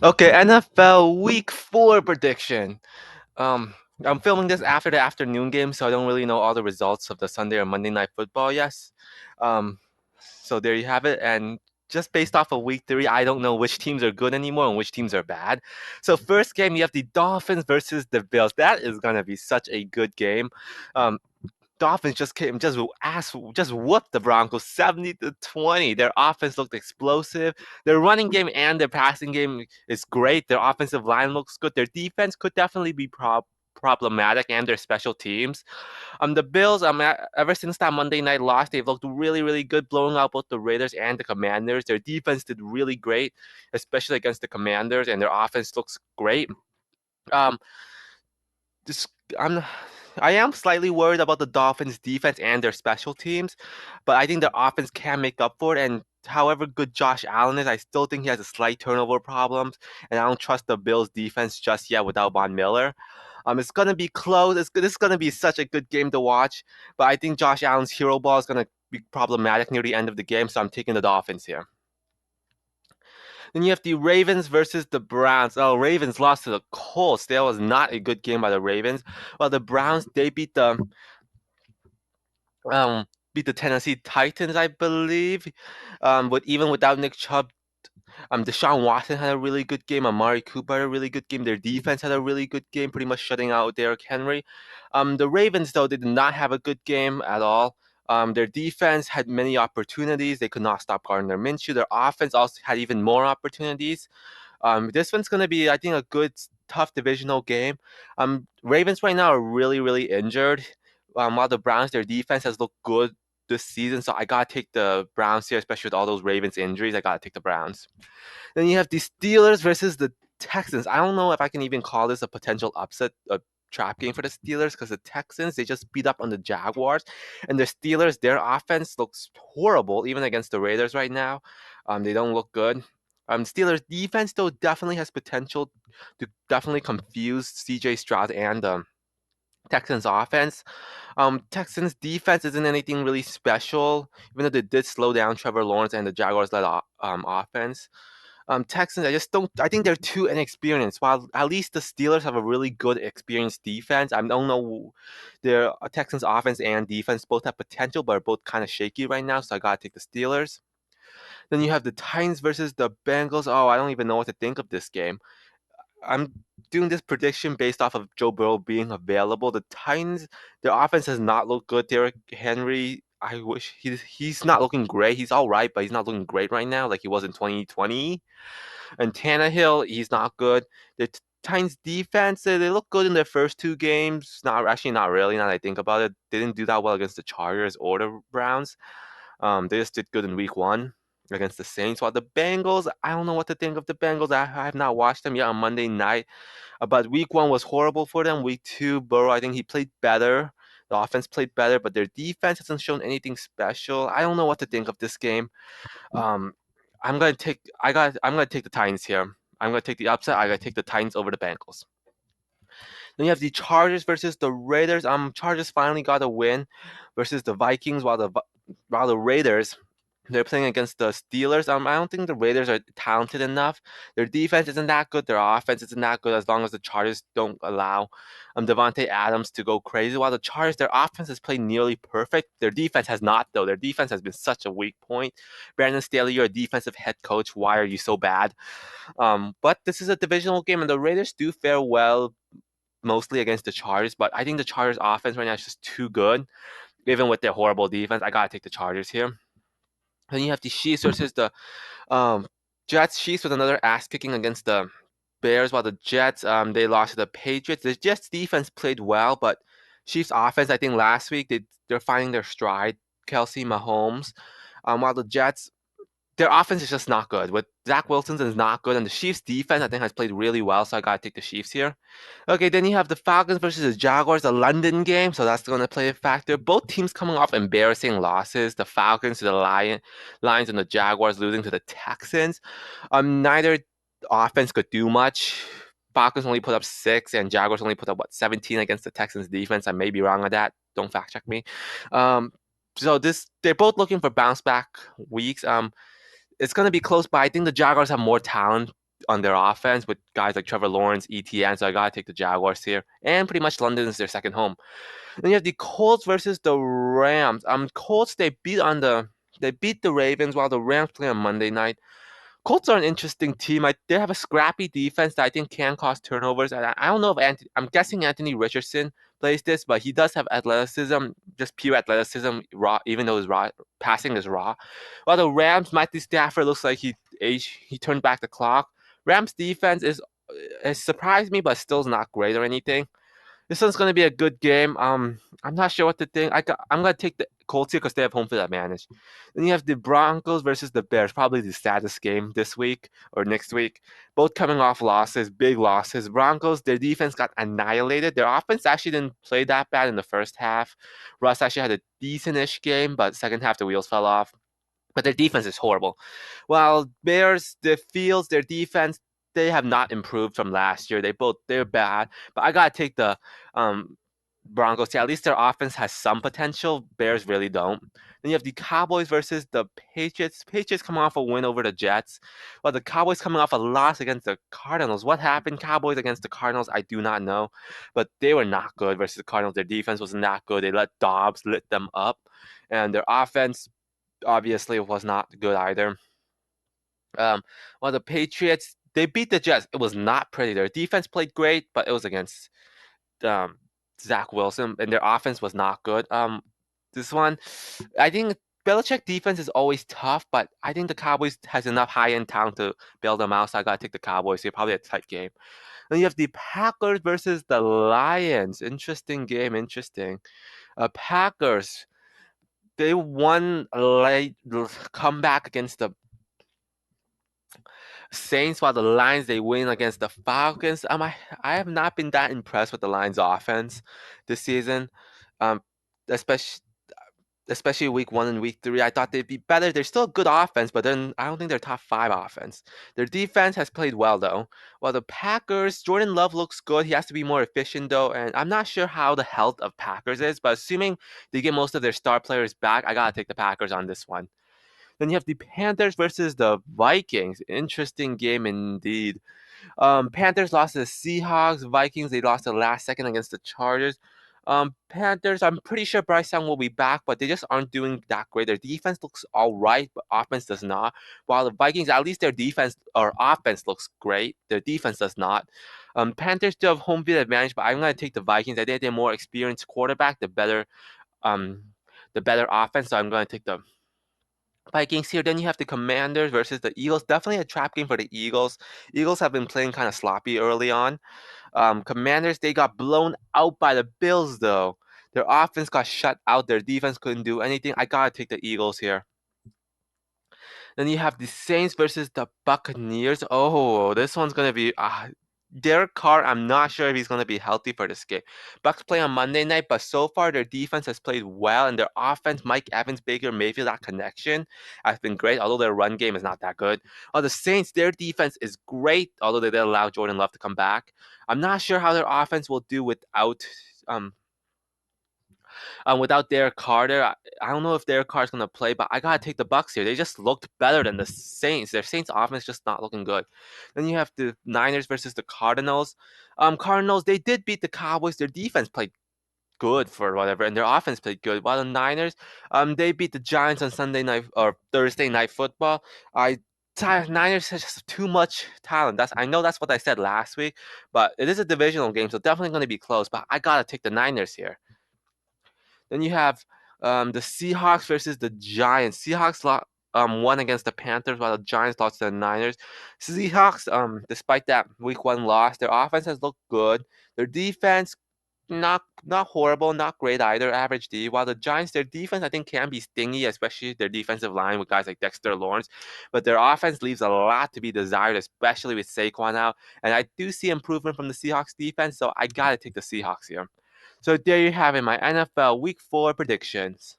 Okay, NFL Week 4 prediction. Um, I'm filming this after the afternoon game, so I don't really know all the results of the Sunday or Monday night football yet. Um, so there you have it. And just based off of week 3, I don't know which teams are good anymore and which teams are bad. So first game, you have the Dolphins versus the Bills. That is gonna be such a good game. Um, Dolphins just whooped the Broncos 70-20. Their offense looked explosive. Their running game and their passing game is great. Their offensive line looks good. Their defense could definitely be problematic, and their special teams. The Bills, ever since that Monday night loss, they've looked really, really good, blowing out both the Raiders and the Commanders. Their defense did really great, especially against the Commanders, and their offense looks great. Um, this I'm I am slightly worried about the Dolphins' defense and their special teams, but I think their offense can make up for it. And however good Josh Allen is, I still think he has a slight turnover problems, and I don't trust the Bills' defense just yet without Von Miller. It's gonna be close. This is gonna be such a good game to watch, but I think Josh Allen's hero ball is gonna be problematic near the end of the game, so I'm taking the Dolphins here. Then you have the Ravens versus the Browns. Oh, Ravens lost to the Colts. That was not a good game by the Ravens. Well, the Browns they um beat the Tennessee Titans, I believe. But even without Nick Chubb, Deshaun Watson had a really good game. Amari Cooper had a really good game. Their defense had a really good game, pretty much shutting out Derrick Henry. The Ravens, though, they did not have a good game at all. Their defense had many opportunities. They could not stop Gardner Minshew. Their offense also had even more opportunities. This one's going to be, I think, a good, tough divisional game. Ravens right now are really, really injured. While the Browns, their defense has looked good this season, so I gotta take the Browns here, especially with all those Ravens injuries. I gotta take the Browns. Then you have the Steelers versus the Texans. I don't know if I can even call this a potential upset, a trap game for the Steelers, because the Texans they just beat up on the Jaguars, and the Steelers their offense looks horrible even against the Raiders right now. They don't look good. Steelers defense though definitely has potential to definitely confuse C.J. Stroud and Texans offense. Texans defense isn't anything really special, even though they did slow down Trevor Lawrence and the Jaguars led offense. Texans, I just don't. I think they're too inexperienced. While at least the Steelers have a really good experienced defense. I don't know. Their Texans offense and defense both have potential, but are both kind of shaky right now. So I gotta take the Steelers. Then you have the Titans versus the Bengals. Oh, I don't even know what to think of this game. I'm doing this prediction based off of Joe Burrow being available. The Titans, their offense has not looked good. Derrick Henry, I wish he's not looking great. He's all right, but he's not looking great right now, like he was in 2020. And Tannehill, he's not good. The Titans defense, they look good in their first two games. Not actually, not really. Now that I think about it, they didn't do that well against the Chargers or the Browns. They just did good in week 1 against the Saints. While the Bengals, I don't know what to think of the Bengals. I have not watched them yet on Monday night. But week 1 was horrible for them. Week 2, Burrow, I think he played better. The offense played better, but their defense hasn't shown anything special. I don't know what to think of this game. Um, I'm gonna take the Titans here. I'm gonna take the upset. I gotta take the Titans over the Bengals. Then you have the Chargers versus the Raiders. Chargers finally got a win versus the Vikings, while the Raiders they're playing against the Steelers. I don't think the Raiders are talented enough. Their defense isn't that good. Their offense isn't that good. As long as the Chargers don't allow Devontae Adams to go crazy. While the Chargers, their offense has played nearly perfect. Their defense has not though. Their defense has been such a weak point. Brandon Staley, you're a defensive head coach. Why are you so bad? But this is a divisional game, and the Raiders do fare well mostly against the Chargers. But I think the Chargers' offense right now is just too good, even with their horrible defense. I gotta take the Chargers here. Then you have the Chiefs versus the um, Jets. Chiefs with another ass kicking against the Bears, while the Jets they lost to the Patriots. The Jets defense played well, but Chiefs offense I think last week they're finding their stride. Kelsey Mahomes, while the Jets their offense is just not good. With Zach Wilson is not good, and the Chiefs defense I think has played really well. So I gotta take the Chiefs here. Okay, then you have the Falcons versus the Jaguars, the London game. So that's going to play a factor. Both teams coming off embarrassing losses. The Falcons to the Lions and the Jaguars losing to the Texans. Neither offense could do much. Falcons only put up 6, and Jaguars only put up 17 against the Texans defense. I may be wrong on that. Don't fact check me. Um, so they're both looking for bounce back weeks. It's going to be close, but I think the Jaguars have more talent on their offense with guys like Trevor Lawrence, ETN. So I gotta take the Jaguars here, and pretty much London is their second home. Then you have the Colts versus the Rams. Colts they beat the Ravens while the Rams play on Monday night. Colts are an interesting team. They have a scrappy defense that I think can cause turnovers. And I don't know if I'm guessing Anthony Richardson plays this, but he does have athleticism, just pure athleticism, raw, even though his raw passing is raw. While the Rams, Matthew Stafford looks like he turned back the clock. Rams defense is has surprised me, but still is not great or anything. This one's gonna be a good game. I'm not sure what to think. I'm gonna take the Colts here because they have home field advantage. Then you have the Broncos versus the Bears, probably the saddest game this week or next week. Both coming off losses, big losses. Broncos, their defense got annihilated. Their offense actually didn't play that bad in the first half. Russ actually had a decent-ish game, but second half the wheels fell off. But their defense is horrible. While Bears, their defense, they have not improved from last year. They're bad. But I gotta take the Broncos here. At least their offense has some potential. Bears really don't. Then you have the Cowboys versus the Patriots. Patriots coming off a win over the Jets. Well, the Cowboys coming off a loss against the Cardinals. What happened, Cowboys against the Cardinals? I do not know. But they were not good versus the Cardinals. Their defense was not good. They let Dobbs lit them up. And their offense obviously was not good either. Well, the Patriots, they beat the Jets. It was not pretty. Their defense played great, but it was against um, Zach Wilson, and their offense was not good. This one, I think Belichick defense is always tough, but I think the Cowboys has enough high-end talent to bail them out, so I gotta take the Cowboys here. Probably a tight game. Then you have the Packers versus the Lions. Interesting game, interesting. Packers, they won a late comeback against the Saints, while the Lions they win against the Falcons. I have not been that impressed with the Lions offense this season. Um, especially especially week 1 and week 3. I thought they'd be better. They're still a good offense, but then I don't think they're top 5 offense. Their defense has played well though. While the Packers, Jordan Love looks good. He has to be more efficient though, and I'm not sure how the health of Packers is, but assuming they get most of their star players back, I gotta take the Packers on this one. Then you have the Panthers versus the Vikings. Interesting game indeed. Panthers lost to the Seahawks. Vikings, they lost the last second against the Chargers. Panthers, I'm pretty sure Bryce Young will be back, but they just aren't doing that great. Their defense looks all right, but offense does not. While the Vikings, at least their defense or offense looks great. Their defense does not. Panthers still have home field advantage, but I'm gonna take the Vikings. I think they're more experienced quarterback, um, the better offense. So I'm gonna take the Vikings here. Then you have the Commanders versus the Eagles. Definitely a trap game for the Eagles. Eagles have been playing kind of sloppy early on. Commanders, they got blown out by the Bills, though. Their offense got shut out. Their defense couldn't do anything. I gotta take the Eagles here. Then you have the Saints versus the Buccaneers. Oh, this one's gonna be Derek Carr. I'm not sure if he's gonna be healthy for this game. Bucks play on Monday night, but so far their defense has played well, and their offense, Mike Evans, Baker Mayfield, that connection has been great. Although their run game is not that good. While the Saints, their defense is great. Although they did allow Jordan Love to come back, I'm not sure how their offense will do um without Derek Carter. I don't know if Derek Carter's gonna play, but I gotta take the Bucks here. They just looked better than the Saints. Their Saints offense just not looking good. Then you have the Niners versus the Cardinals. Cardinals, they did beat the Cowboys. Their defense played good for whatever, and their offense played good. While the Niners, they beat the Giants on Sunday night or Thursday night football. Niners has just too much talent. I know that's what I said last week, but it is a divisional game, so definitely going to be close. But I gotta take the Niners here. Then you have the Seahawks versus the Giants. Won against the Panthers while the Giants lost to the Niners. Seahawks, despite that week 1 loss, their offense has looked good. Their defense, not horrible, not great either, average D. While the Giants, their defense I think can be stingy, especially their defensive line with guys like Dexter Lawrence. But their offense leaves a lot to be desired, especially with Saquon out. And I do see improvement from the Seahawks defense, so I gotta take the Seahawks here. So there you have it, my NFL Week 4 predictions.